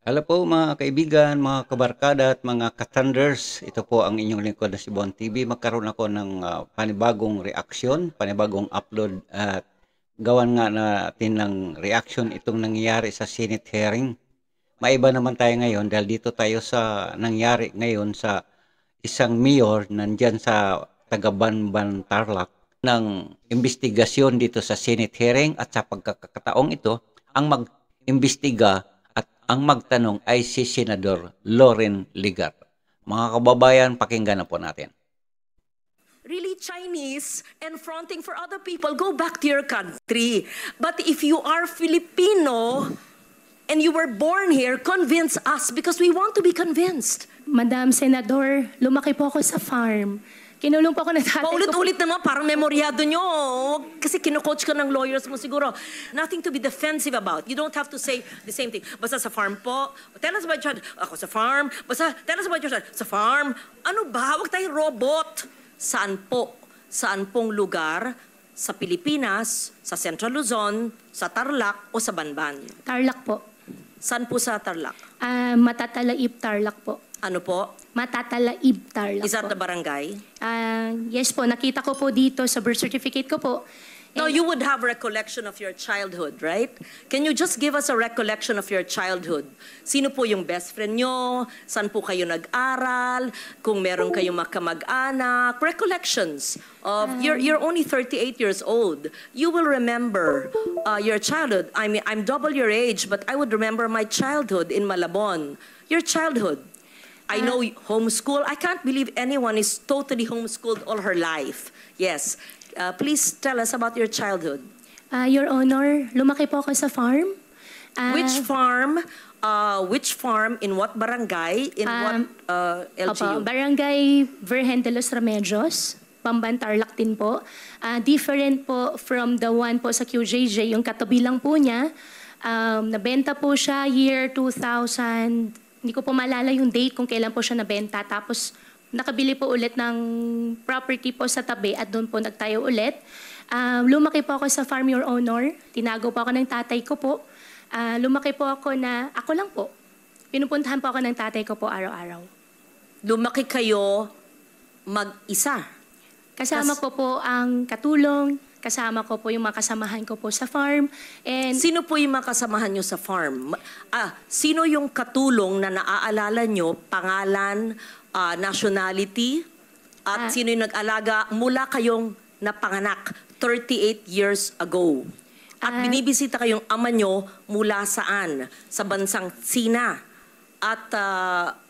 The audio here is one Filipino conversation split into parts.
Hello po mga kaibigan, mga kabarkada at mga katanders. Ito po ang inyong lingkod na si Bon TV. Magkaroon ako ng panibagong reaksyon, panibagong upload at gawan nga natin ng reaction itong nangyayari sa Senate hearing. Maiba naman tayo ngayon dahil dito tayo sa nangyari ngayon sa isang mayor nandyan sa Tagabanban Tarlac ng investigasyon dito sa Senate hearing at sa pagkakataong ito, ang mag-imbestiga at ang magtanong ay si Senador Loren Ligar. Mga kababayan, pakinggan na po natin. Really Chinese and fronting for other people, go back to your country. But if you are Filipino and you were born here, convince us because we want to be convinced. Madam Senador, lumaki po ako sa farm. Kinulong po ako ng tatay ko. Paulit-ulit naman, parang memoryado nyo. Kasi kino-coach ka ng lawyers mo siguro. Nothing to be defensive about. You don't have to say the same thing. Basta sa farm po. Tell us about your child. Ako sa farm. Basta tell us about your child. Sa farm. Ano ba? Huwag tayong robot. Saan po? Saan pong lugar sa Pilipinas, sa Central Luzon, sa Tarlac o sa Banban? Tarlac po. Saan po sa Tarlac? Matatalaib Tarlac po. Ano po? Matatalaib Tarlac Is that po. the barangay? Yes po, nakita ko po dito sa birth certificate ko po. No, you would have recollection of your childhood, right? Can you just give us a recollection of your childhood? Sino po yung best friend nyo? Saan po kayo nag-aral? Kung meron kayong makamag-anak? Recollections of, you're only 38 years old. You will remember your childhood. I mean, I'm double your age, but I would remember my childhood in Malabon. Your childhood. I know homeschool. I can't believe anyone is totally homeschooled all her life. Yes. Please tell us about your childhood. Your Honor, lumaki po ako sa farm. Which farm? Which farm? In what barangay? In what LGU? Opo, Barangay Virgen de los Remedios, Pamban Tarlac din po. Different po from the one po sa QJJ, yung katabi lang po niya. Nabenta po siya year 2000, hindi ko po maalala yung date kung kailan po siya nabenta. Tapos nakabili po ulit ng property po sa tabi at doon po nagtayo ulit. Lumaki po ako sa farm, Your Honor. Tinago po ako ng tatay ko po. Lumaki po ako na, ako lang po. Pinupuntahan po ako ng tatay ko po araw-araw. Lumaki kayo mag-isa? Kasama ko po ang katulong, kasama ko po yung mga kasamahan ko po sa farm. And Sino po yung mga kasamahan nyo sa farm? Sino yung katulong na naaalala nyo, pangalan, nationality, at sino yung nag-alaga mula kayong napanganak 38 years ago? At binibisita kayong ama nyo mula saan? Sa bansang Sina. At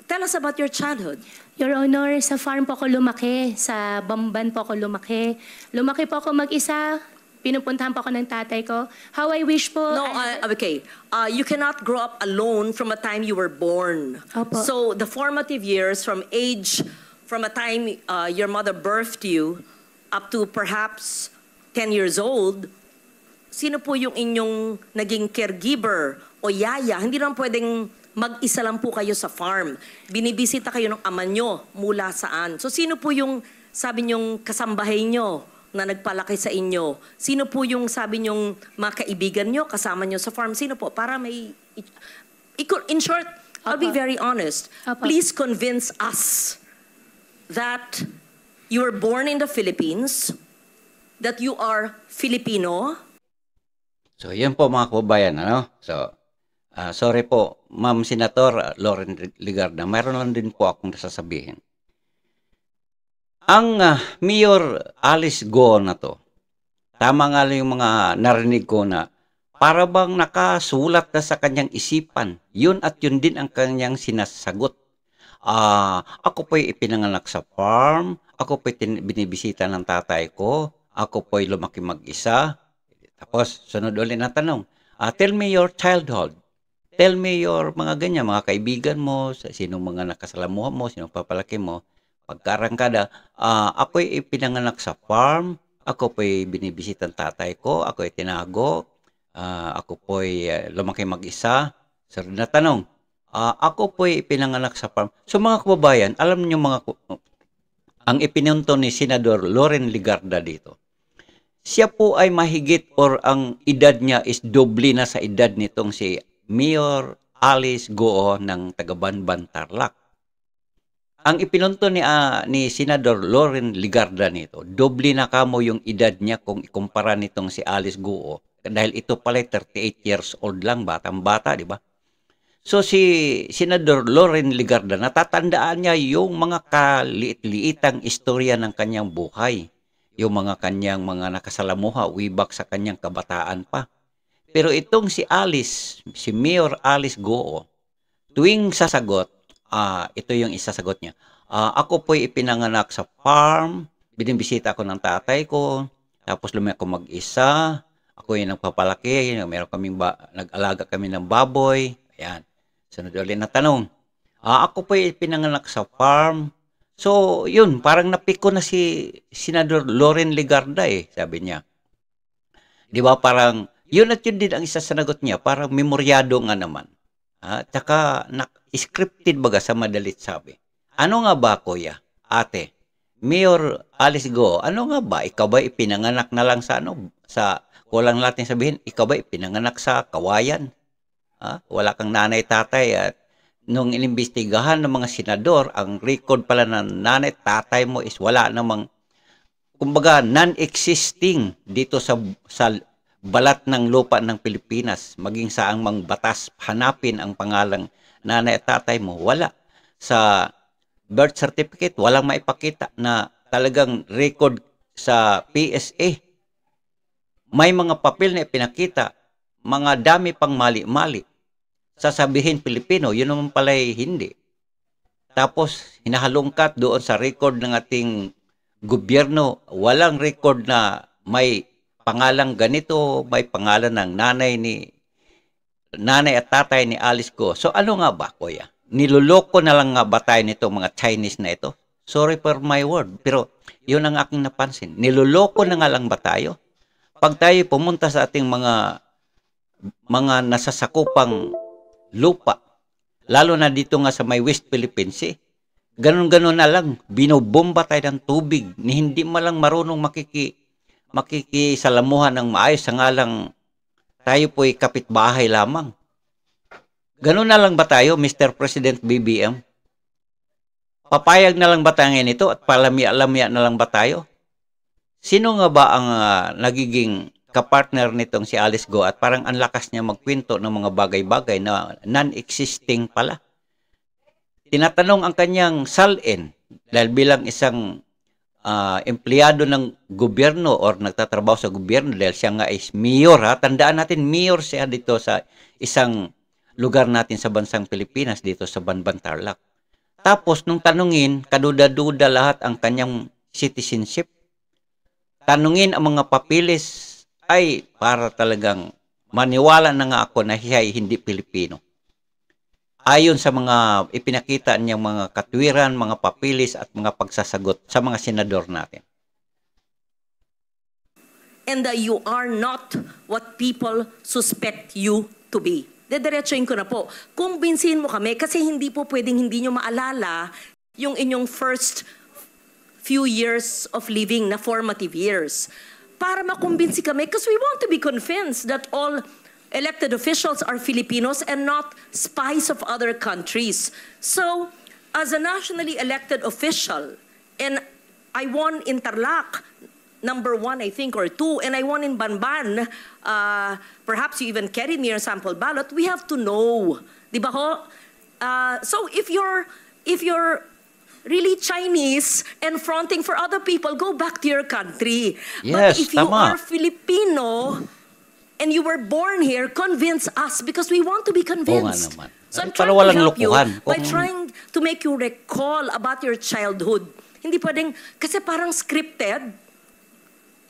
tell us about your childhood. Your Honor, sa farm po ako lumaki, sa Bamban po ako lumaki. Lumaki po ako mag-isa, pinupuntahan po ako ng tatay ko. How I wish po... No, okay. You cannot grow up alone from a time you were born. Opo. So the formative years from a time your mother birthed you up to perhaps 10 years old, sino po yung inyong naging caregiver o yaya? Hindi naman pwedeng mag-isa lang po kayo sa farm. Binibisita kayo ng ama nyo mula saan. So sino po yung sabi nyong kasambahay nyo na nagpalaki sa inyo? Sino po yung sabi nyong mga kaibigan nyo, kasama nyo sa farm? Sino po? Para may... In short, I'll be very honest. Opo. Please convince us that you were born in the Philippines, that you are Filipino. So, yan po mga kababayan, ano? So, sorry po, Ma'am Senator Loren Ligarda, mayroon lang din po akong sasabihin. Ang Mayor Alice Go na to, tama nga lang yung mga narinig ko na para bang nakasulat na sa kanyang isipan. Yun at yun din ang kanyang sinasagot. Ako po'y ipinanganak sa farm, ako po'y binibisita ng tatay ko, ako po'y lumaki mag-isa. Tapos, sunod ulit na tanong, tell me your childhood. Tell me your mga ganyan, mga kaibigan mo, sinong mga nakasalamuha mo, sinong papalaki mo. Pagkarangkada, ako'y ipinanganak sa farm, ako po'y binibisita ng tatay ko, ako'y tinago, ako po'y lumaki mag-isa. Sunod na tanong, ako po'y ipinanganak sa farm. So mga kababayan, alam niyo ang ipinunto ni Senador Loren Ligarda dito. Siya po ay mahigit or ang edad niya is doble na sa edad nitong si Mayor Alice Goo ng taga-Banban, Tarlac. Ang ipinunto ni Senador Loren Legarda nito, doble na kamo yung edad niya kung ikumpara nitong si Alice Goo. Dahil ito pala 38 years old lang, batang-bata, di ba? So si Senador Loren Legarda, natatandaan niya yung mga kaliit-liitang istorya ng kanyang buhay. Yung mga kanyang mga nakasalamuha, way back sa kanyang kabataan pa. Pero itong si Alice, si Mayor Alice Goo, tuwing sasagot, ito yung isasagot niya. Ako po'y ipinanganak sa farm, binibisita ako ng tatay ko, tapos lumaki ako mag-isa, ako yung nagpapalaki, nag-alaga kami ng baboy. Ayan. Sunod ulit na tanong. Ako po'y ipinanganak sa farm. So, yun, parang napiko na si Senador Loren Legarda sabi niya. Di ba parang, yun at yun din ang isasanagot niya, parang memoryado nga naman. Tsaka, scripted baga sa madalit sabi. Ano nga ba, kuya, ate, Mayor Alice Goo, ano nga ba, ikaw ba ipinanganak na lang kulang natin sabihin, ikaw ba ipinanganak sa kawayan? Wala kang nanay-tatay at nung inimbestigahan ng mga senador, ang record pala ng nanay-tatay mo is wala namang, kumbaga, non-existing dito sa balat ng lupa ng Pilipinas, maging saang mang batas, hanapin ang pangalang nanay at tatay mo, wala. Sa birth certificate, walang maipakita na talagang record sa PSA. May mga papel na ipinakita, mga dami pang mali-mali. Sasabihin Pilipino, yun naman pala'y hindi. Tapos, hinahalungkat doon sa record ng ating gobyerno, walang record na may pangalang ganito, may pangalan ng nanay at tatay ni Alice Goo. So ano nga ba, kuya? Niloloko na lang nga ba tayo nito mga Chinese na ito? Sorry for my word, pero yun ang aking napansin. Niloloko na nga lang ba tayo? Pag tayo pumunta sa ating mga nasasakupang lupa, lalo na dito nga sa may West Philippines, ganun-ganun na lang, binobomba tayo ng tubig, ni hindi malang marunong makikisalamuhan ng maayos sa ngalang tayo po'y kapitbahay lamang. Ganun na lang ba tayo, Mr. President BBM? Papayag na lang ba tayo ngayon ito at palamya-lamya na lang ba tayo? Sino nga ba ang nagiging kapartner nitong si Alice Goo at parang ang lakas niya magkwento ng mga bagay-bagay na non-existing pala? Tinatanong ang kanyang salin dahil bilang isang empleyado ng gobyerno or nagtatrabaho sa gobyerno dahil siya nga is mayor. Tandaan natin, mayor siya dito sa isang lugar natin sa bansang Pilipinas, dito sa Banban, Tarlac. Tapos, nung tanungin, kaduda-duda lahat ang kanyang citizenship. Tanungin ang mga papilis, ay para talagang maniwala na nga ako na siya ay hindi Pilipino. Ayon sa mga ipinakita niyang mga katwiran, mga papilis at mga pagsasagot sa mga senador natin. And that you are not what people suspect you to be. Dediretsuin ko na po. Kumbinsihin mo kami kasi hindi po pwedeng hindi nyo maalala yung inyong first few years of living na formative years. Para makumbinsi kami because we want to be convinced that all elected officials are Filipinos and not spies of other countries. So, as a nationally elected official, and I won in Tarlac, number 1, I think, or 2, and I won in Banban, perhaps you even carried me your sample ballot, we have to know. Di ba ho? So, if you're really Chinese and fronting for other people, go back to your country. Yes, but if you tama. are Filipino, and you were born here, convince us because we want to be convinced. Oo nga naman. So I'm Para trying to walang help you lokohan. by trying to make you recall about your childhood. Hindi pwedeng, kasi parang scripted.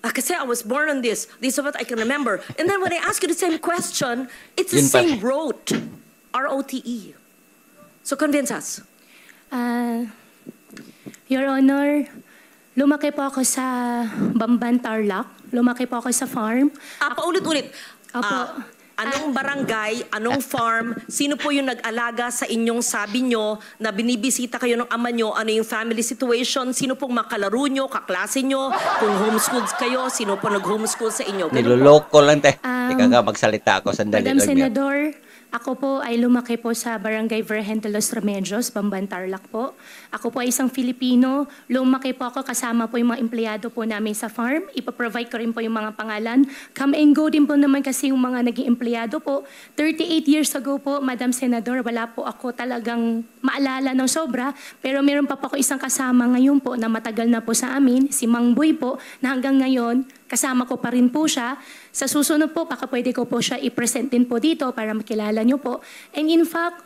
Kasi I was born on this. This is what I can remember. And then when I ask you the same question, it's the Yun pa. same rote. R-O-T-E. So convince us. Your Honor, lumaki po ako sa Bamban, Tarlac. Lumaki po ako sa farm. Paulit-ulit. Opo. Anong barangay, anong farm, sino po yung nag-alaga sa inyong sabi nyo na binibisita kayo ng ama nyo, ano yung family situation, sino pong makalaro nyo, kaklase nyo, kung homeschooled kayo, sino po nag-homeschool sa inyo. Ganun po. Niloloko lang tayo. Ika nga, magsalita ako sandali. Madam lang yan. Senador, Ako po ay lumaki po sa Barangay Virgen de los Remedios, Bamban, Tarlac po. Ako po ay isang Filipino. Lumaki po ako kasama po yung mga empleyado po namin sa farm. Ipaprovide ko rin po yung mga pangalan. Come and go din po naman kasi yung mga naging empleyado po. 38 years ago po, Madam Senador, wala po ako talagang maalala ng sobra. Pero meron pa po ako isang kasama ngayon po na matagal na po sa amin, si Mang Boy po, na hanggang ngayon, kasama ko pa rin po siya. Sa susunod po, baka pwede ko po siya i-present din po dito para makilala niyo po. And in fact,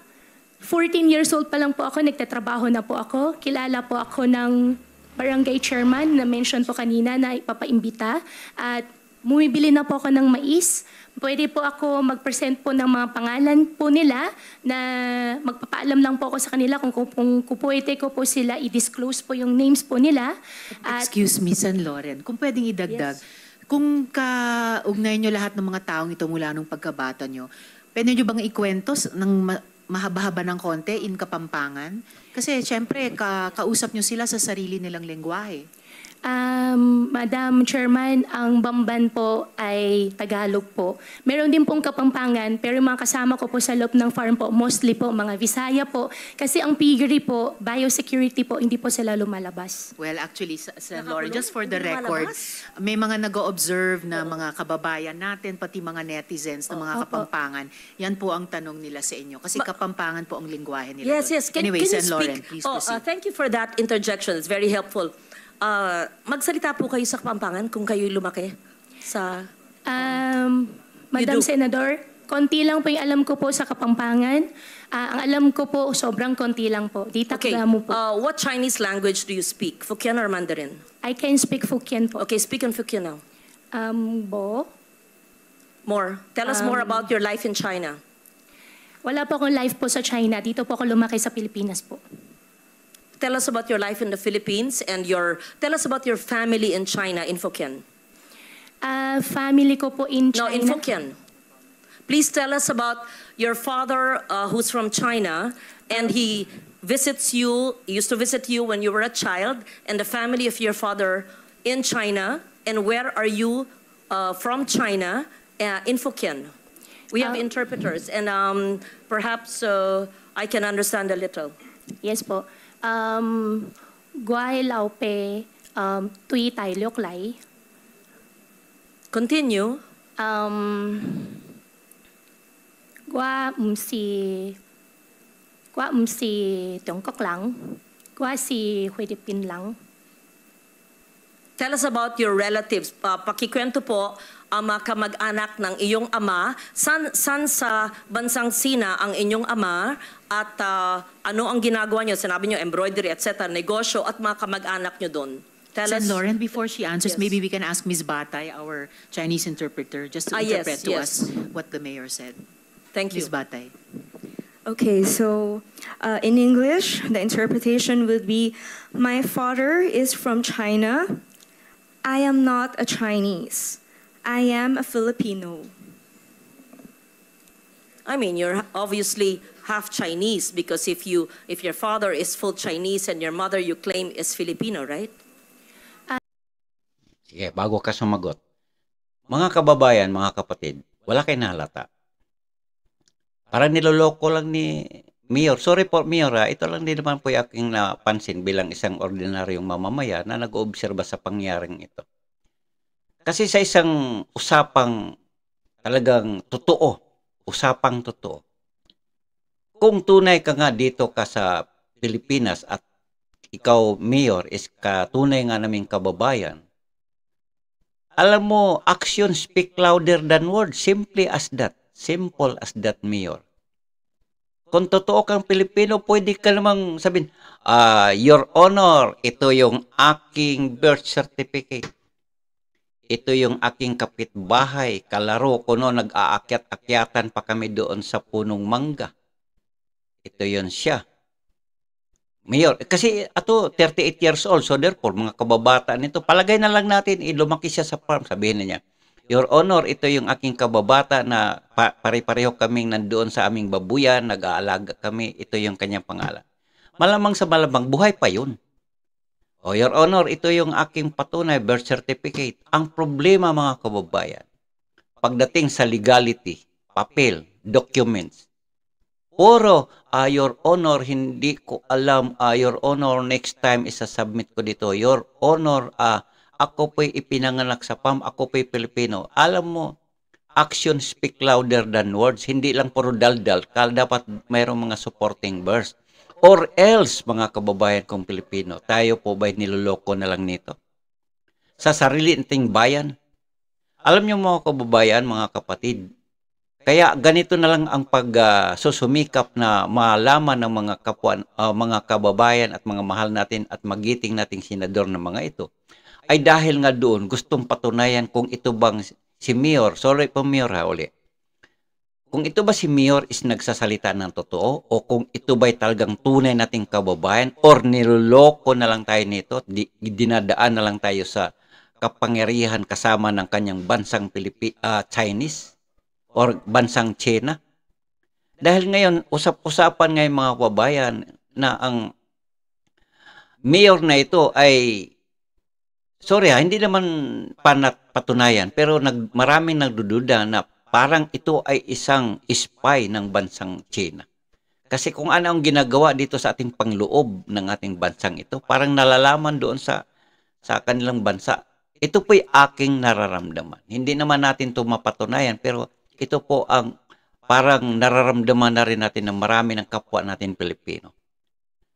14 years old pa lang po ako, nagtatrabaho na po ako. Kilala po ako ng barangay chairman na mention po kanina na ipapaimbita. At bumibili na po ako ng mais. Pwede po ako mag-present po ng mga pangalan po nila na magpapaalam lang po ako sa kanila kung pwede ko po sila i-disclose po yung names po nila. At Excuse me, San Loren, kung pwedeng idagdag, kung kaugnay nyo lahat ng mga taong ito mula nung pagkabata nyo, pwede nyo bang ikwento ng mahaba-haba ng konti in Kapampangan? Kasi syempre, kausap nyo sila sa sarili nilang lengguwahe. Madam Chairman, ang Bamban po ay Tagalog po. Meron din pong Kapampangan, pero yung mga kasama ko po sa loob ng farm po, mostly po mga Visaya po. Kasi ang piggery po, biosecurity po, hindi po sila lumalabas. Well, actually, San Loren, just for the record, may mga nag-o-observe na mga kababayan natin, pati mga netizens na mga Kapampangan. Yan po ang tanong nila sa inyo. Kasi Kapampangan po ang lingwahe nila. Yes, yes. Anyway, Can you San Loren, speak? please proceed. Thank you for that interjection. It's very helpful. Magsalita po kayo sa Kapampangan kung kayo'y lumaki sa... Madam do. Senador, konti lang po yung alam ko po sa Kapampangan. Ang alam ko po, sobrang konti lang po. Di Okay, takda mo po. what Chinese language do you speak? Hokkien or Mandarin? I can speak Hokkien po. Okay, speak in Hokkien now. Bo? More. Tell us more about your life in China. Wala po akong life po sa China. Dito po ako lumaki sa Pilipinas po. Tell us about your life in the Philippines and tell us about your family in China in Hokkien. Family ko po in No, China. in Hokkien. Please tell us about your father who's from China and he used to visit you when you were a child, and the family of your father in China, and where are you from China in Hokkien. We have interpreters and perhaps I can understand a little. Yes po. Guay lao pe tui tai liok lai. Continue. Gua si Tiongkok lang. Gua si Philippine lang. Tell us about your relatives. Pakikwento po ang mga kamag-anak ng iyong ama. San sa bansang Sina ang inyong ama at ano ang ginagawa niyo? Sinabi niyo embroidery, etc., negosyo at mga kamag-anak niyo doon. Tell San us. Loren, before she answers, Yes. maybe we can ask Ms. Batay, our Chinese interpreter, just to Yes, interpret to yes. us what the mayor said. Thank you. Ms. Batay. Okay, so in English, the interpretation would be, my father is from China. I am not a Chinese. I am a Filipino. I mean, you're obviously half Chinese because if your father is full Chinese and your mother you claim is Filipino, right? Sige, bago ka sumagot. Mga kababayan, mga kapatid, wala kayo nahalata. Parang niloloko lang ni Mayor. Sorry po, Mayor, ito lang din naman po yung aking napansin bilang isang ordinaryong mamamaya na nag-oobserba sa pangyaring ito. Kasi sa isang usapang talagang totoo, usapang totoo, kung tunay ka nga dito ka sa Pilipinas at ikaw, Mayor, is tunay nga naming kababayan, alam mo, action speak louder than words. Simply as that. Simple as that, Mayor. Kung totoo kang Pilipino, pwede ka namang sabihin, Your Honor, ito yung aking birth certificate. Ito yung aking kapitbahay, kalaro ko no, nag-aakyat-akyatan pa kami doon sa punong mangga. Ito yun siya. Mayor, kasi ato 38 years old, so therefore, mga kababata nito, palagay na lang natin, lumaki siya sa farm, sabihin na niya, Your Honor, ito yung aking kababata na pare-pareho kaming nandoon sa aming babuyan, nag-aalaga kami, ito yung kanyang pangalan. Malamang sa malamang, buhay pa yun. O, Your Honor, ito yung aking patunay, birth certificate. Ang problema, mga kababayan, pagdating sa legality, papel, documents, Puro, Your Honor, hindi ko alam. Your Honor, next time isasubmit ko dito. Your Honor, ako po'y ipinanganak sa PAM, ako po'y Pilipino. Alam mo, action speak louder than words. Hindi lang puro daldal. Dapat mayroong mga supporting verse. Or else, mga kababayan kong Pilipino, tayo po ba'y niloloko na lang nito? Sa sarili nating bayan. Alam niyo mga kababayan, mga kapatid, kaya ganito na lang ang pagsusumikap na malaman ng mga kapwa, mga kababayan at mga mahal natin at magiting nating senador ng mga ito. Ay dahil nga doon, gustong patunayan kung ito bang si Mayor, sorry po Mayor ha uli. Kung ito ba si Mayor is nagsasalita ng totoo o kung ito ba'y talagang tunay nating kababayan or niloloko na lang tayo nito, dinadaan na lang tayo sa kapangyarihan kasama ng kanyang bansang Chinese or bansang China. Dahil ngayon, usap-usapan ngayon mga kababayan na ang mayor na ito ay, sorry hindi naman patunayan, pero maraming nagdududa na parang ito ay isang spy ng bansang China. Kasi kung ano ang ginagawa dito sa ating pangloob ng ating bansang ito, parang nalalaman doon sa kanilang bansa. Ito po'y aking nararamdaman. Hindi naman natin ito mapatunayan, pero ito po ang parang nararamdaman na rin natin ng marami ng kapwa natin Pilipino.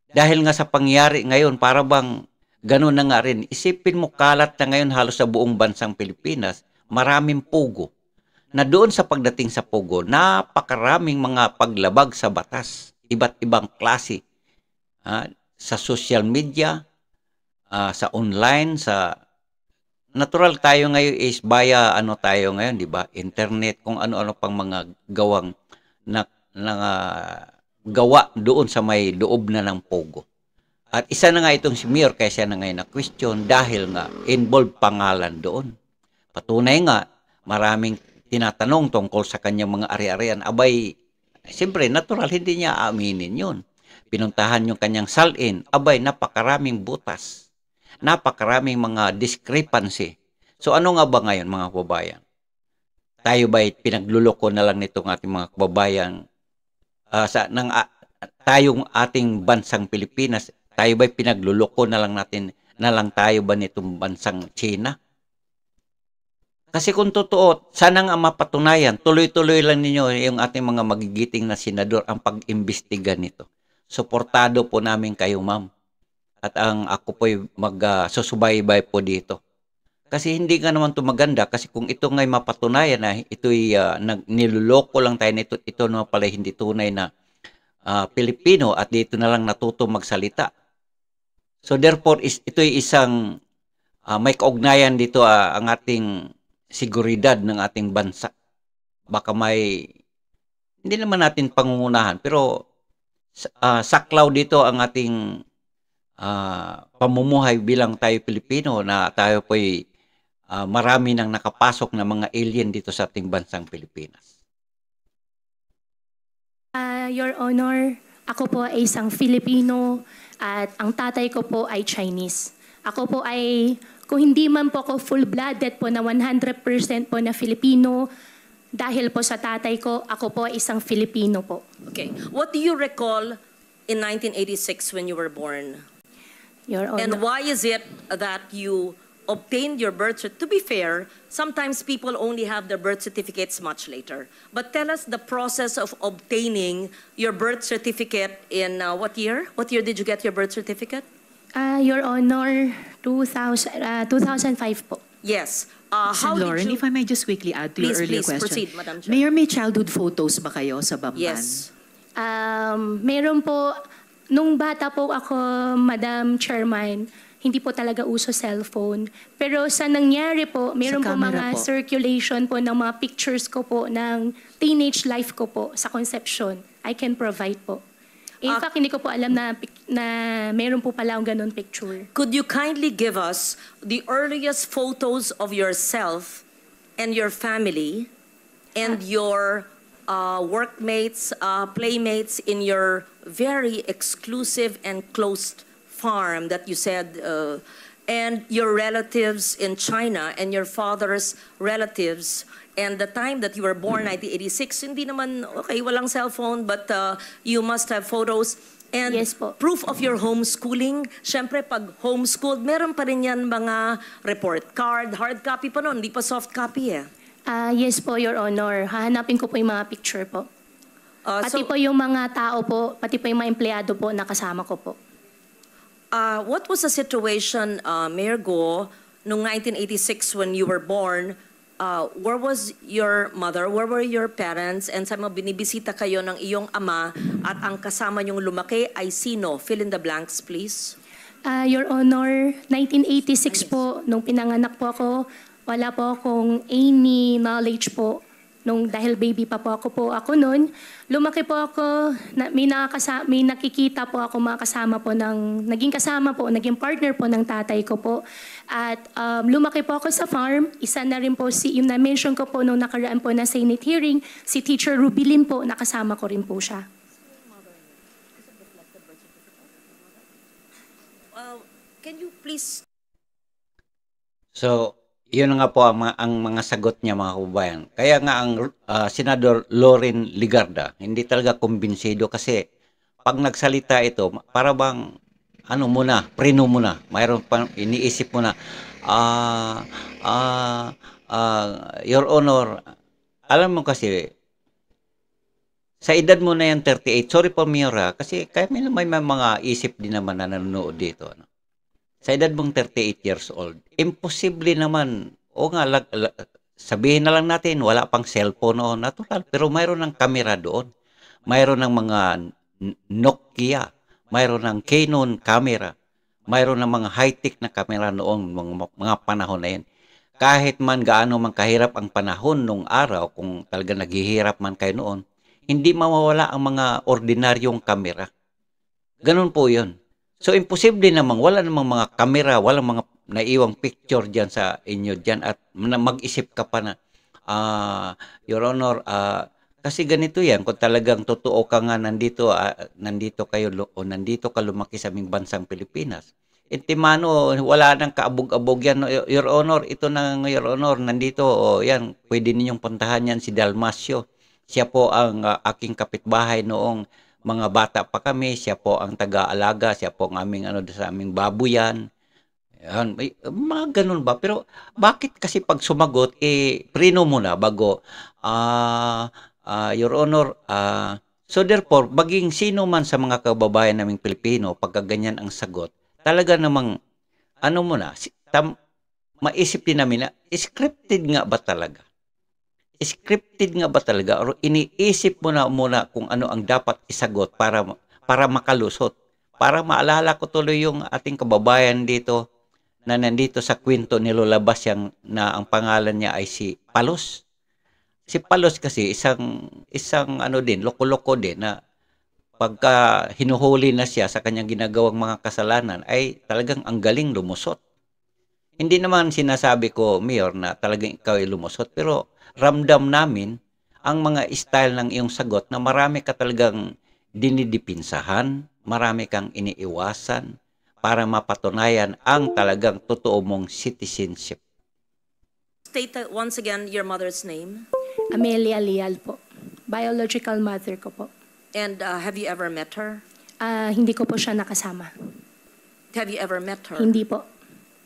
Dahil nga sa pangyari ngayon, para bang ganun na nga rin. Isipin mo, kalat na ngayon halos sa buong bansang Pilipinas, maraming pugo. Na doon sa pagdating sa pugo, napakaraming mga paglabag sa batas. Iba't ibang klase. Sa social media, sa online, sa natural tayo ngayon is via tayo ngayon, di ba? Internet, kung ano-ano pang mga gawang gawa doon sa may loob na ng Pogo. At isa na nga itong si Mayor, kaya siya na ngayon na question dahil nga involved pangalan doon. Patunay nga, maraming tinatanong tungkol sa kanyang mga ari-arian. Abay, siyempre, natural, hindi niya aaminin yun. Pinuntahan yung kanyang salin. Abay, napakaraming butas. Napakaraming mga discrepancy. So ano nga ba ngayon mga kababayan? Tayo ba'y pinagluloko na lang nitong ating mga kababayan tayong ating bansang Pilipinas? Tayo ba'y pinagluloko na lang tayo ba nitong bansang China? Kasi kung totoo, sana nga mapatunayan, tuloy-tuloy lang ninyo yung ating mga magigiting na senador ang pag-imbestiga nito. Suportado po namin kayo, ma'am. At ako po'y magsusubaybay po dito. Kasi hindi nga naman ito maganda. Kasi kung ito nga'y mapatunayan na ito'y niloloko lang tayo nito, ito naman pala hindi tunay na Pilipino at dito na lang natuto magsalita. So therefore, ito'y isang may kaugnayan dito ang ating seguridad ng ating bansa. Baka hindi naman natin pangungunahan, pero saklaw dito ang ating pamumuhay bilang tayo Pilipino na tayo po'y marami nang nakapasok na mga alien dito sa ating bansang Pilipinas. Your Honor, ako po ay isang Filipino at ang tatay ko po ay Chinese. Ako po ay, kung hindi man po ako full-blooded po na 100% po na Filipino, dahil po sa tatay ko, ako po ay isang Filipino po. Okay. What do you recall in 1986 when you were born? Your Honor. And why is it that you obtained your birth certificate? To be fair, sometimes people only have their birth certificates much later. But tell us the process of obtaining your birth certificate in what year? What year did you get your birth certificate? Your Honor, 2005 po. Yes. How Lauren, if I may just quickly add to your earlier question. Proceed, Madam Chair. Mayor, may childhood photos ba kayo sa Bamban? Yes. Meron po, nung bata po ako, Madam Chairman, hindi po talaga uso cellphone. Pero sa nangyari po, meron po mga circulation po ng mga pictures ko po ng teenage life ko po sa conception. I can provide po. In fact, hindi ko po alam na meron po pala akong ganun picture. Could you kindly give us the earliest photos of yourself and your family and your workmates, playmates in your very exclusive and closed farm that you said, and your relatives in China and your father's relatives And the time that you were born, 1986, hindi naman, okay, walang cellphone, but you must have photos. And Yes po. proof of your homeschooling. Siyempre, pag homeschooled, meron pa rin yan mga report card, hard copy pa noon, hindi pa soft copy eh. Yes po, Your Honor. Hahanapin ko po yung mga picture po. Pati So, po yung mga tao po, pati po yung mga empleyado po na kasama ko po. what was the situation, Mayor Go, noong 1986 when you were born? Where was your mother? Where were your parents? And sa mga binibisita kayo ng iyong ama at ang kasama niyong lumaki ay sino? Fill in the blanks, please. Your Honor, 1986 po, nung pinanganak po ako, wala po akong any knowledge po. Dahil baby pa po ako noon, lumaki po ako, may nakikita po ako mga kasama po naging kasama po, naging partner po ng tatay ko po. At lumaki po ako sa farm, isa na rin po yung na-mention ko po nung nakaraan po na Senate hearing, si Teacher Rubilin po, nakasama ko rin po siya. Can you please... So, yun nga po ang mga sagot niya, mga kababayan. Kaya nga ang Senador Loren Ligarda, hindi talaga kumbinsido kasi pag nagsalita ito, para bang preno muna. Mayroon pa iniisip mo na, Your Honor, alam mo kasi, sa edad mo na yan, 38, sorry po Mira, kasi kaya may mga isip din naman na nanonood dito. Sa edad mong 38 years old, imposible naman, sabihin na lang natin, wala pang cellphone noon, natural, pero mayroon ng kamera doon. Mayroon ng mga Nokia, mayroon ng Canon camera, mayroon ng mga high-tech na kamera noon, mga panahon na yan. Kahit man gaano man kahirap ang panahon nung araw, kung talaga naghihirap man kayo noon, hindi mawawala ang mga ordinaryong kamera. Ganun po yun. So, imposible namang, wala namang mga kamera, walang mga naiwang picture dyan sa inyo dyan at mag-isip ka pa na, Your Honor, kasi ganito yan, kung talagang totoo ka nga nandito ka lumaki sa aming bansang Pilipinas. Intimano, wala nang kaabog-abog yan. Your Honor, ito na Your Honor, nandito, yan, pwede ninyong puntahan yan si Dalmasio. Siya po ang aking kapitbahay noong mga bata pa kami, siya po ang taga-alaga, siya po ang aming sa aming babuyan. Yan, mga ganun ba? Pero bakit kasi pag sumagot, preno muna bago, Your Honor, so therefore, maging sino man sa mga kababayan naming Pilipino, pagka ganyan ang sagot, talaga namang, maisip din namin na, scripted nga ba talaga? Scripted nga ba talaga o iniisip mo na muna kung ano ang dapat isagot para makalusot. Para maalala ko tuloy yung ating kababayan dito na nandito sa kwento ni Lola Basyang na ang pangalan niya ay si Palos. Si Palos kasi isang loko-loko din na pagka hinuhuli na siya sa kanyang ginagawang mga kasalanan ay talagang ang galing lumusot. Hindi naman sinasabi ko, Mayor, na talagang ikaw ay lumusot, pero ramdam namin ang mga style ng iyong sagot na marami ka talagang dinidipinsahan, marami kang iniiwasan para mapatunayan ang talagang totoo mong citizenship. State once again your mother's name. Amelia Leal po. Biological mother ko po. And have you ever met her? Hindi ko po siya nakasama. Have you ever met her? Hindi po.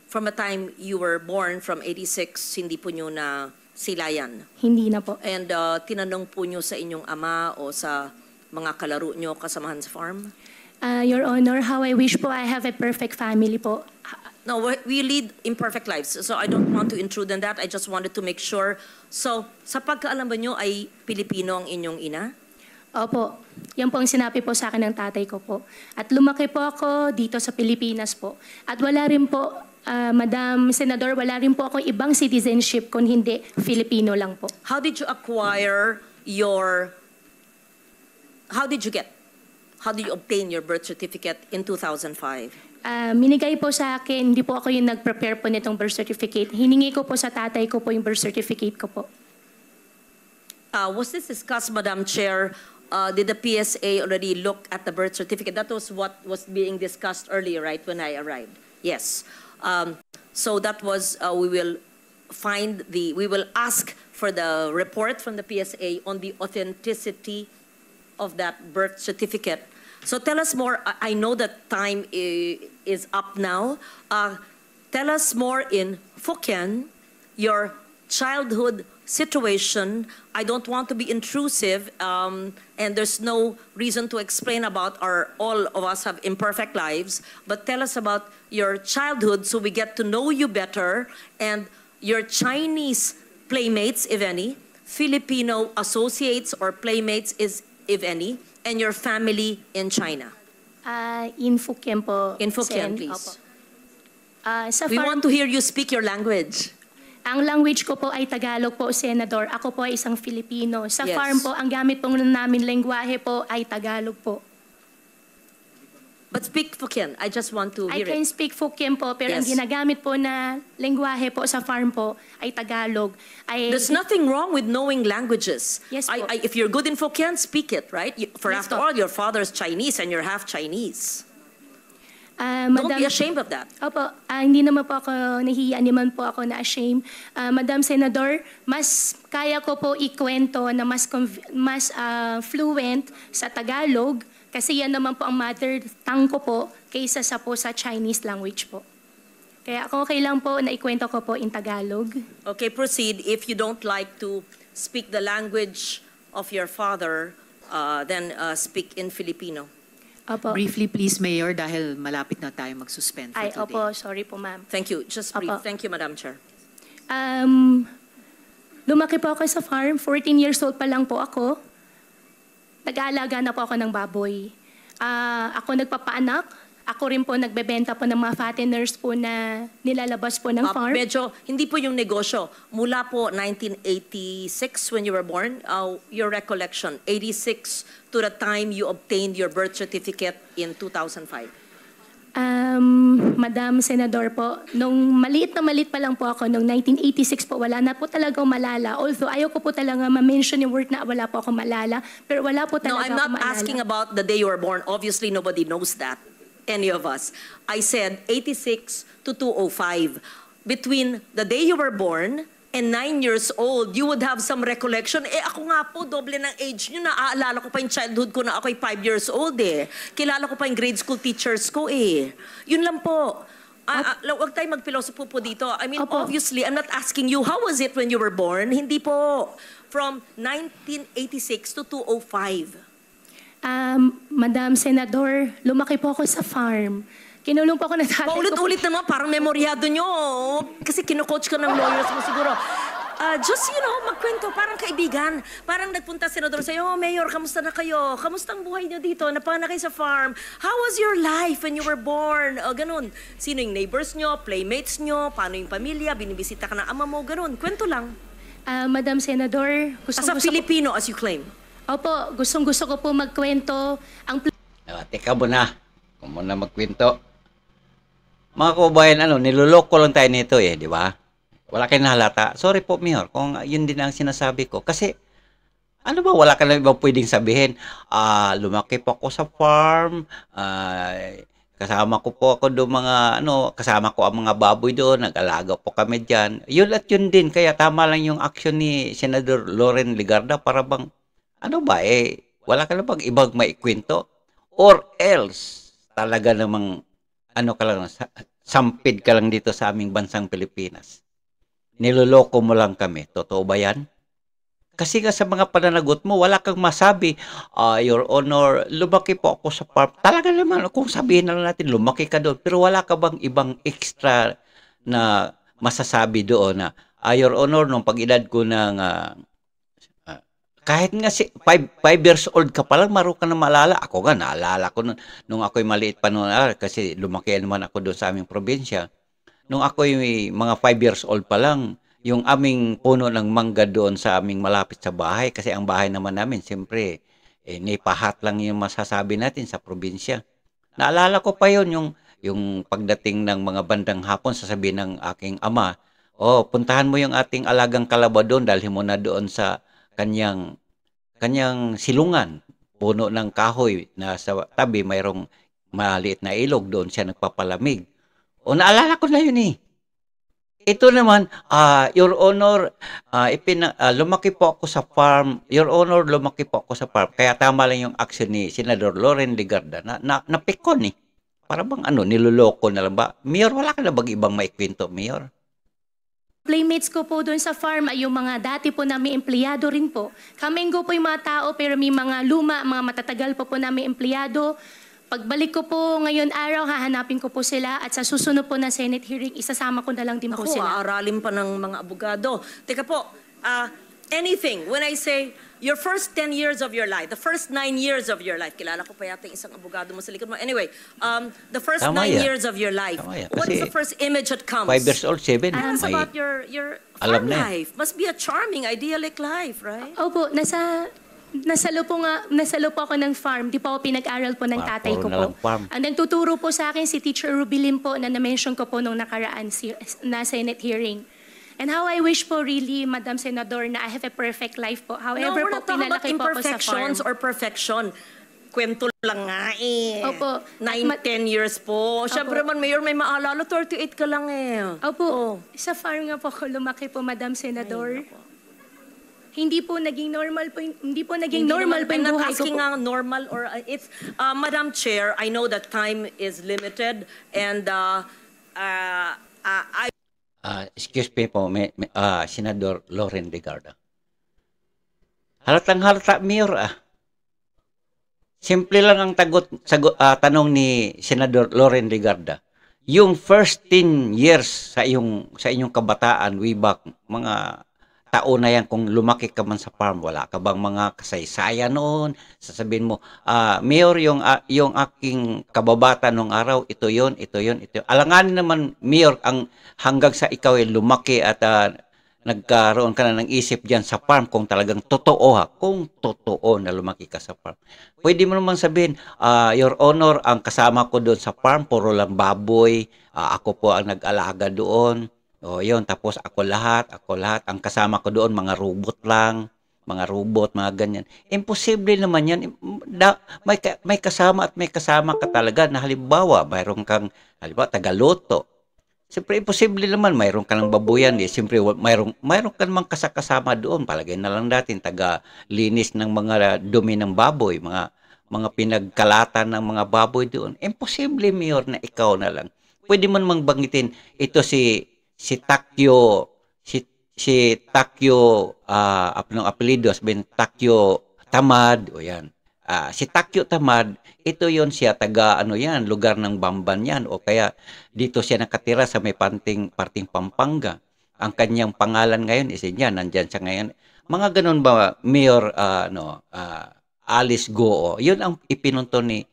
From a time you were born from 86, hindi po nyo na silayan. Hindi na po. And tinanong po nyo sa inyong ama o sa mga kalaro nyo kasamahan sa farm? Your Honor, how I wish po I have a perfect family po. No, we lead imperfect lives. So I don't want to intrude on that. I just wanted to make sure. So, sa pagkaalam ba nyo ay Pilipino ang inyong ina? Opo. Yan po ang sinabi po sa akin ng tatay ko po. At lumaki po ako dito sa Pilipinas po. At wala rin po, Madam Senador, wala rin po akong ibang citizenship kung hindi Filipino lang po. How did you obtain your birth certificate in 2005? Minigay po sa akin, hindi po ako yung nag-prepare po nitong birth certificate. Hiningi ko po sa tatay ko po yung birth certificate ko po. Was this discussed, Madam Chair? Did the PSA already look at the birth certificate? That was what was being discussed earlier, right, when I arrived? Yes. So that was, we will ask for the report from the PSA on the authenticity of that birth certificate. So tell us more. I know that time is up now. Tell us more in Hokkien, your childhood situation. I don't want to be intrusive, and there's no reason to explain about all of us have imperfect lives, but tell us about your childhood so we get to know you better, and your Chinese playmates, if any, Filipino associates or playmates, if any, and your family in China. In Hokkien po. In Hokkien, Sen. please. Opo. Sa We farm, want to hear you speak your language. ang language ko po ay Tagalog po, Senador. Ako po ay isang Filipino. Sa Yes. farm po, ang gamit po namin lengguwahe po ay Tagalog po. But speak Hokkien. I just want to I hear can it. speak Hokkien po, pero ang Yes. ginagamit po na lengguwahe po sa farm po ay Tagalog. There's nothing wrong with knowing languages. Yes, po. If you're good in Hokkien, speak it, right? For Yes, after po. all, your father's Chinese and you're half Chinese. Madam, Don't be ashamed of that. Opo, hindi naman po ako nahihiya, naman po ako na ashamed. Madam Senador, mas kaya ko po ikwento na mas fluent sa Tagalog kasi yan naman po ang mother tongue ko po kaysa sa Chinese language po. Kaya ako okay lang po na ikwento ko po in Tagalog. Okay, proceed. If you don't like to speak the language of your father, then speak in Filipino. Opo. Briefly, please, Mayor, dahil malapit na tayo mag-suspend for Ay, today. opo, sorry po ma'am. Thank you. Just brief. Apo. Thank you, Madam Chair. Lumaki po ako sa farm. 14 years old pa lang po ako. Nag-aalaga na po ako ng baboy. Ako nagpapaanak. Ako rin po nagbebenta po ng mga fatteners po na nilalabas po ng farm. Medyo, hindi po yung negosyo. Mula po 1986 when you were born, your recollection, 86 to the time you obtained your birth certificate in 2005. Madam Senador po, nung maliit pa lang po ako, nung 1986 po, wala na po talaga akong malala. Although ayaw ko po talaga ma-mention yung word na wala po akong malala, pero wala po No, talaga I'm ako not maalala. asking about the day you were born. Obviously, nobody knows that. Any of us. I said 86 to 205. Between the day you were born and 9 years old, you would have some recollection. Ako nga po, doble ng age nyo. Naaalala ko pa yung childhood ko na ako'y 5 years old eh. Kilala ko pa yung grade school teachers ko eh. Yun lang po. Huwag tayo magpilosopo po dito. I mean, Opo. obviously, I'm not asking you, how was it when you were born? Hindi po. From 1986 to 205. Madam Senador, lumaki po ako sa farm. Kinulong po ako ng tatay ko. Paulit-ulit naman, parang memoryado nyo. Kasi kino-coach ka ng lawyers mo siguro. Just, magkwento, parang kaibigan. Parang nagpunta senador sa'yo, oh, Mayor, kamusta na kayo? Kamusta ang buhay nyo dito? Napana kayo sa farm? How was your life when you were born? Ganun. Sino yung neighbors nyo, playmates nyo, paano yung pamilya, binibisita ka ng ama mo, ganun. Kwento lang. Madam Senador, As a Filipino, as you claim. Opo, gustong-gusto ko po magkwento. Teka muna. Kung muna magkwento. Mga kababayan, niloloko lang tayo nito di ba? Wala kayong nahalata. Sorry po, Mayor, kung yun din ang sinasabi ko. Kasi, wala ka na ibang pwedeng sabihin. Lumaki po ako sa farm, kasama ko po ako doon kasama ko ang mga baboy doon, nag-alaga po kami dyan. Yun at yun din, kaya tama lang yung action ni Senador Loren Legarda para bang, wala ka na bang ibang maikwento? Or else, talaga namang, sampid ka lang dito sa aming bansang Pilipinas. Niloloko mo lang kami. Totoo ba yan? Kasi sa mga pananagot mo, wala kang masabi, Your Honor, lumaki po ako sa farm. Talaga naman, kung sabihin na lang natin, lumaki ka doon. Pero wala ka bang ibang extra na masasabi doon na, Your Honor, nung pag-edad ko ng, kahit nga 5 years old ka pa lang, maro ka na maalala. Ako nga, naalala ko nung ako'y maliit pa noon, kasi lumaki naman ako doon sa aming probinsya. Nung ako'y mga 5 years old pa lang, yung aming puno ng mangga doon sa aming malapit sa bahay, kasi ang bahay naman namin, siyempre, nipahat lang yung masasabi natin sa probinsya. Naalala ko pa yun, yung pagdating ng mga bandang hapon, sasabihin ng aking ama, puntahan mo yung ating alagang kalaba doon, dalhin mo na doon sa kanyang silungan, puno ng kahoy na sa tabi mayroong maliit na ilog, doon siya nagpapalamig. Naalala ko na yun Ito naman, Your Honor, lumaki po ako sa farm. Your Honor, lumaki po ako sa farm. Kaya tama lang yung action ni Senador Loren Legarda na napikon eh. Para bang niloloko na lang ba? Mayor, wala ka na bang ibang maikwento, Mayor? Playmates ko po doon sa farm ay yung mga dati po namin empleyado rin po. Kamenggo po yung mga tao pero may mga luma, mga matatagal po namin empleyado. Pagbalik ko po ngayon araw, hahanapin ko po sila at sa susunod po na Senate hearing, isasama ko na lang din po Ako, sila. aaralin pa ng mga abogado. Teka po, anything, when I say your first 10 years of your life, the first 9 years of your life, kilala ko pa yata yung isang abogado mo sa likod mo. Anyway, the first Tama 9 yan. years of your life, Tama yan. what is Kasi the first image that comes? 5 years old, 7. Yes, may about your alam farm na yan. life. Must be a charming, idyllic life, right? Opo, nasalo po ako ng farm. Di pa ako pinag-aral po ng tatay ko puro na po. lang farm. Ang nagtuturo po sa akin si Teacher Rubilin po na na-mention ko po nung nakaraan na Senate hearing. And how I wish po really, Madam Senador, na I have a perfect life po. No, However we're po, not talking about pinalaki po ako sa farm. imperfections or perfection. Kwento lang nga eh. Opo. 9-10 years po. Siyempre man, Mayor, may maalala, 38 ka lang eh. Opo, sa farm nga po ako lumaki po, Madam Senador. Hindi po naging normal po, hindi po naging normal po yung I'm not buhay ko asking po. nga normal or it's Madam Chair, I know that time is limited and I Excuse me po, Senador Loren Legarda. Halatang halata, Mayor Simple lang ang tanong ni Senador Loren Legarda. Yung first 10 years sa inyong kabataan, way back, mga taon na yan, kung lumaki ka man sa farm, wala ka bang mga kasaysayan noon? Sasabihin mo, Mayor, yung aking kababata nung araw, ito yon. Alanganin naman, Mayor, hanggang sa ikaw ay lumaki at nagkaroon ka na ng isip dyan sa farm kung talagang totoo kung totoo na lumaki ka sa farm. Pwede mo naman sabihin, Your Honor, ang kasama ko doon sa farm, puro lang baboy, ako po ang nag-alaga doon. O yun, tapos ako lahat, ang kasama ko doon, mga robot lang, mga ganyan. Imposible naman yan. May kasama at may kasama ka talaga na halimbawa, tagaloto. Siyempre, imposible naman, mayroon ka ng babuyan. Siyempre, mayroon ka namang kasama doon. Palagay na lang natin, taga-linis ng mga dumi ng baboy, mga pinagkalatan ng mga baboy doon. Imposible, Mayor, na ikaw na lang. Pwede mo namang banggitin, ito si Takyo, anong apelido, sabihin, Takyo Tamad, o yan. Si Takyo Tamad, ito yon siya, lugar ng Bamban yan, o kaya dito siya nakatira sa may parting Pampanga. Ang kanyang pangalan ngayon is yan, nandyan siya ngayon. Mga ganun ba, Mayor, Alice Goo, yun ang ipinunto ni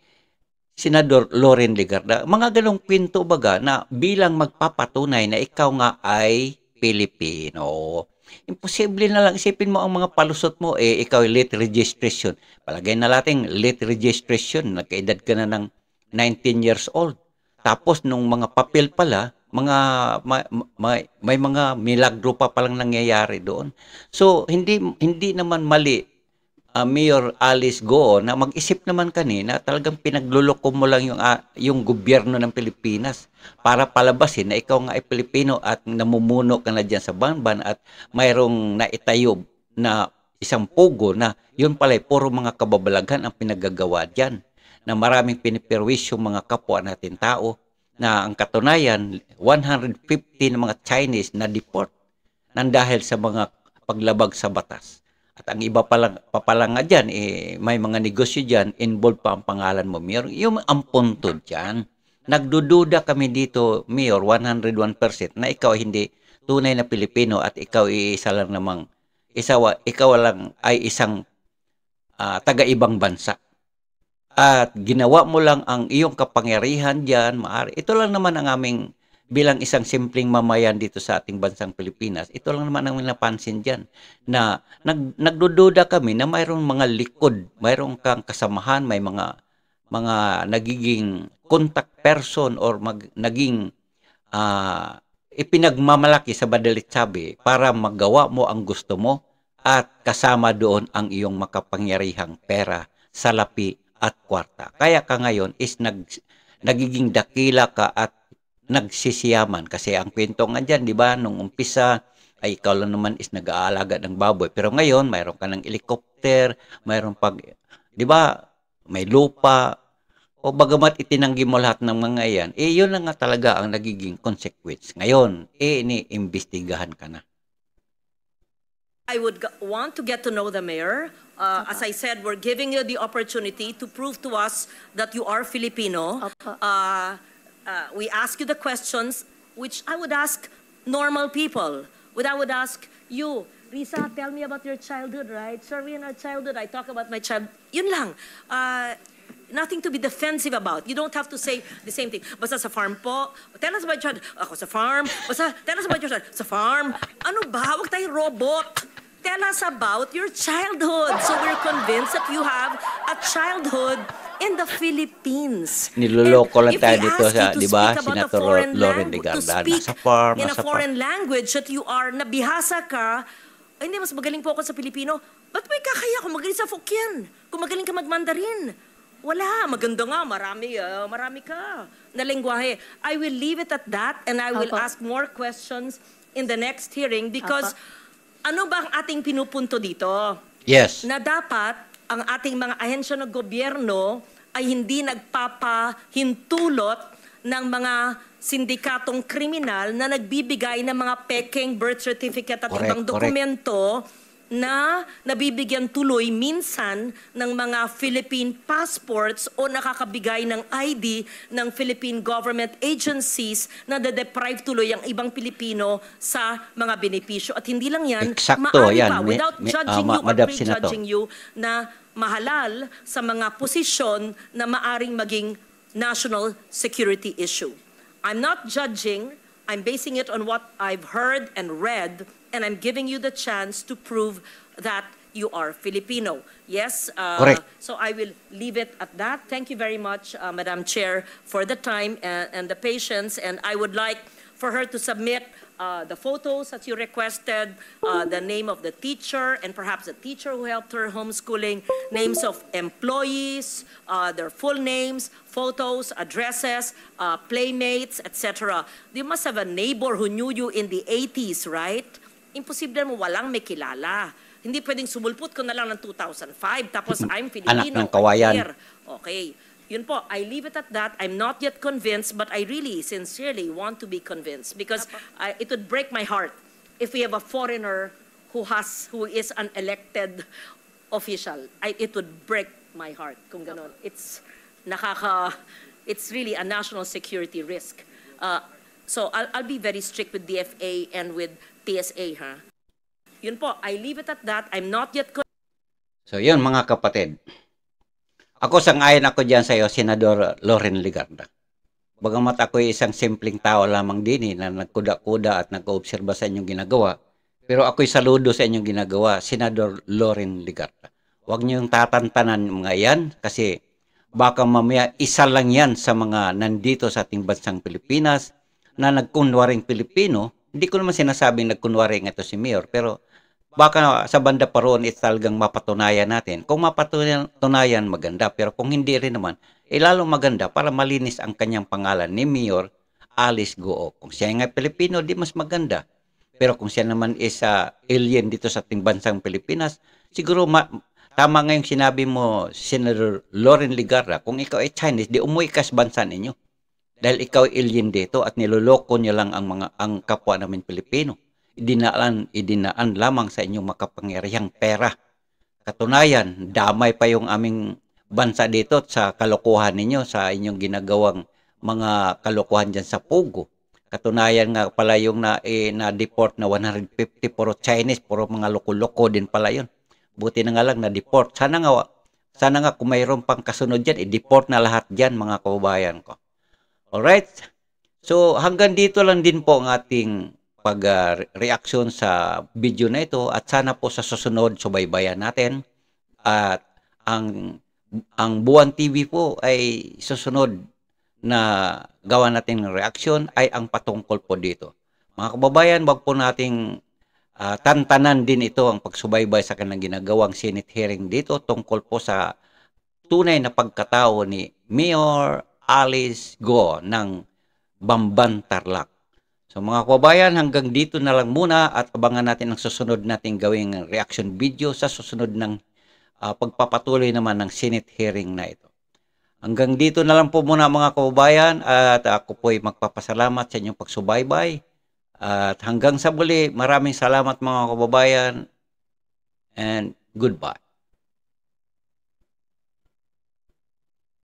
Senador Loren Legarda. Mga ganong kwento baga na bilang magpapatunay na ikaw nga ay Pilipino. Imposible na lang, isipin mo ang mga palusot mo, ikaw ay late registration. Palagay na natin, late registration, nagkaedad ka na ng 19 years old. Tapos nung mga papel pala, may mga milagro pa palang nangyayari doon. So, hindi naman mali, Mayor Alice Goo, na mag-isip naman kanina, talagang pinagluloko mo lang yung gobyerno ng Pilipinas para palabasin na ikaw nga ay Pilipino at namumuno ka na dyan sa Bamban at mayroong naitayo na isang pugo na yun pala puro mga kababalaghan ang pinagagawa dyan, na maraming piniperwisyo mga kapwa natin tao, na ang katunayan 150 na mga Chinese na deport nang dahil sa mga paglabag sa batas. At ang iba palang nga dyan, may mga negosyo dyan, involved pa ang pangalan mo, Mayor. Yung ang punto dyan, nagdududa kami dito, Mayor, 101% na ikaw hindi tunay na Pilipino at ikaw ikaw lang ay isang taga-ibang bansa. At ginawa mo lang ang iyong kapangyarihan dyan, ito lang naman ang aming bilang isang simpleng mamayan dito sa ating bansang Pilipinas, ito lang naman ang napansin dyan, na nagdududa kami na mayroong mga likod, mayroong kang kasamahan, may mga nagiging contact person or naging ipinagmamalaki sa badalit sabi para magawa mo ang gusto mo at kasama doon ang iyong makapangyarihang pera, salapi at kwarta. Kaya ka ngayon is nagiging dakila ka at nagsisiyaman. Kasi ang kwento nga dyan, di ba, nung umpisa, ay ikaw lang naman is nag-aalaga ng baboy. Pero ngayon, mayroon ka ng helicopter, mayroon pag, di ba, may lupa, o bagamat itinanggi mo lahat ng mga yan, yun na nga talaga ang nagiging consequence. Ngayon, iniimbestigahan ka na. I would want to get to know the mayor. As I said, we're giving you the opportunity to prove to us that you are Filipino. We ask you the questions which I would ask normal people. I would ask you, Risa, tell me about your childhood, right? Survey in our childhood, I talk about my child. Yun lang. Nothing to be defensive about. You don't have to say the same thing. Basta sa farm po. Tell us about your child. Ako sa farm. Basta tell us about your child. Sa farm. Ano ba? Huwag tayong robot. Tell us about your childhood. So we're convinced that you have a childhood in the Philippines. Niloloko lang And if tayo we dito ask sa, you to di ba, speak about a Senator foreign Loren language, Legarda, to speak nasa farm, in a nasa farm. foreign language that you are, nabihasa ka, ay, hindi, mas magaling po ako sa Pilipino. Ba't may kakaya kung magaling sa Fukien? Kung magaling ka mag-Mandarin? Wala. Maganda nga. Marami ka na lengguwahe. I will leave it at that and I will ask more questions in the next hearing because ano ba ang ating pinupunto dito? Yes. Na dapat ang ating mga ahensya ng gobyerno ay hindi nagpapahintulot ng mga sindikatong kriminal na nagbibigay ng mga peking birth certificate at Correct, ibang dokumento na nabibigyan tuloy minsan ng mga Philippine passports o nakakabigay ng ID ng Philippine government agencies na deprive tuloy ang ibang Pilipino sa mga benepisyo. At hindi lang yan, Eksakto, maaari yan. pa, without judging you or Madam Senator. prejudging you, na mahalal sa mga posisyon na maaring maging national security issue. I'm not judging, I'm basing it on what I've heard and read, and I'm giving you the chance to prove that you are Filipino. Yes, Correct. so I will leave it at that. Thank you very much, Madam Chair, for the time and the patience, and I would like for her to submit the photos that you requested, the name of the teacher, and perhaps the teacher who helped her homeschooling, names of employees, their full names, photos, addresses, playmates, etc. You must have a neighbor who knew you in the 80s, right? Imposible mo walang may kilala. Hindi pwedeng sumulpot ko na lang ng 2005, tapos I'm Filipino. ng kawayan. Here. Okay. Yun po, I leave it at that. I'm not yet convinced, but I really, sincerely want to be convinced because it would break my heart if we have a foreigner who is an elected official. It would break my heart kung ganon. It's really a national security risk. So I'll be very strict with DFA and with TSA, ha? Yun po, I leave it at that. I'm not yet So yun mga kapatid. Ako sang-ayon ako diyan sa iyo, Senador Loren Legarda. Bagamat ako ay isang simpleng tao lamang din na nagkuda-kuda at nag-oobserba sa inyong ginagawa, pero ako'y saludo sa inyong ginagawa, Senador Loren Legarda. Huwag niyong tatantanan mga yan kasi baka mamaya isa lang yan sa mga nandito sa ating bansang Pilipinas na nagkunwaring Pilipino. Hindi ko naman sinasabing nagkunwaring ito si Mayor, pero baka sa banda pa roon talagang mapatunayan natin. Kung mapatunayan, maganda. Pero kung hindi rin naman, lalong maganda para malinis ang kanyang pangalan ni Mayor Alice Goong. Kung siya nga Pilipino, di mas maganda. Pero kung siya naman is alien dito sa ating bansang Pilipinas, siguro tama nga yung sinabi mo, Senator Loren Legarda, kung ikaw ay Chinese, di umuwi ka sa bansa ninyo. Dahil ikaw alien dito at niloloko niyo lang ang kapwa namin Pilipino. Idinaan lamang sa inyong makapangyarihang pera. Katunayan, damay pa yung aming bansa dito sa kalokohan ninyo, sa inyong ginagawang mga kalokohan dyan sa Pugo. Katunayan nga pala yung na-deport na 150, puro Chinese, puro mga loko-loko din pala yun. Buti na nga lang na-deport. Sana nga kung mayroon pang kasunod dyan, i-deport na lahat dyan mga kababayan ko. Alright? So hanggang dito lang din po ang ating pag-reaction sa video na ito at sana po sa susunod subaybayan natin at ang Buwan TV po ay susunod na gawa natin ng reaction ay ang patungkol po dito. Mga kababayan, wag po nating tantanan din ito ang pagsubaybay sa kanilang ginagawang Senate hearing dito tungkol po sa tunay na pagkatao ni Mayor Alice Go ng Bamban Tarlac. So mga kababayan, hanggang dito na lang muna at abangan natin ang susunod nating gawing reaction video sa susunod ng pagpapatuloy naman ng Senate hearing na ito. Hanggang dito na lang po muna mga kababayan at ako po'y magpapasalamat sa inyong pagsubaybay. At hanggang sa muli, maraming salamat mga kababayan and goodbye.